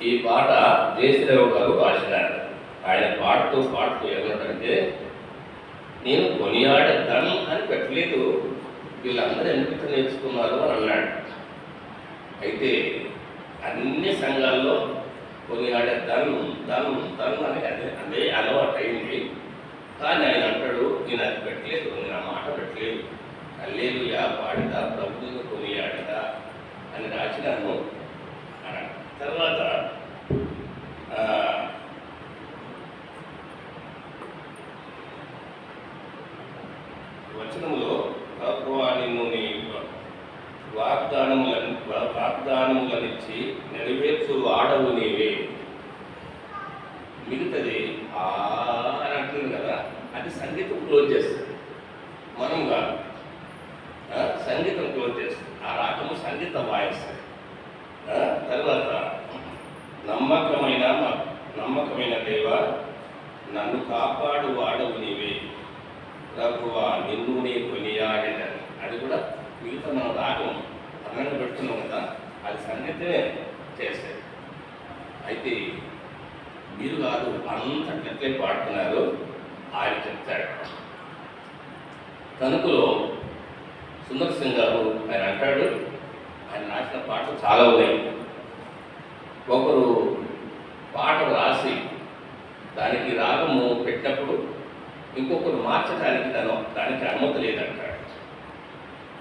ఈ పాట జయశ్రీరావు గారు రాసినారు. ఆయన పాడుతూ ఏమంటారంటే, నేను కొనియాడతాను అని పెట్టలేదు, వీళ్ళందరూ ఎందుకు నేర్చుకున్నారు అని అన్నాడు. అయితే అన్ని సంఘాల్లో కొనియాడతాను అని అదే అలవాటు అయింది. కానీ ఆయన అంటాడు, నేను అది పెట్టలేదు, నేను ఆ మాట పెట్టలేదు, హల్లెలూయా పాడిదా ప్రభువును కొనియాడదా అని రాసినాను అన్నాడు. తర్వాత వచనంలో ప్రభువా నిన్ను నీ వాగ్దానములనిచ్చి నెరవేర్చు ఆడవు నీవే. మిగతాది అని అంటుంది కదా, అది సంగీతం క్లోజ్ చేస్తుంది, మనం కాదు. సంగీతం క్లోజ్ చేస్తుంది, ఆ రాగము సంగీతం వాయిస్తుంది. తర్వాత నమ్మకమైన దేవ నన్ను కాపాడు వాడవు నీవే, ప్రభువా నిన్ను నీ కొనియాడేదని. అది కూడా మిగతా మనం రాగం అన్నంగా పెడుతున్నాం కదా, అది సంగీతమే చేస్తుంది. అయితే మీరు కాదు, అంతట్లే పాడుతున్నారు ఆయన చెప్తాడు. తణుకులో సుందర్ సింగ్ గారు ఆయన అంటాడు, ఆయన రాసిన పాటలు చాలా ఉన్నాయి. ఒకరు పాట రాసి దానికి రాగము పెట్టినప్పుడు ఇంకొకరు మార్చడానికి దానికి అనుమతి లేదంటాడు.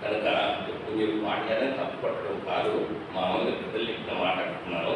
కనుక మీరు మాట్లాడడం తప్పు పట్టడం కాదు, మామూలుగా పెద్దలు చెప్పిన మాట అంటున్నాను.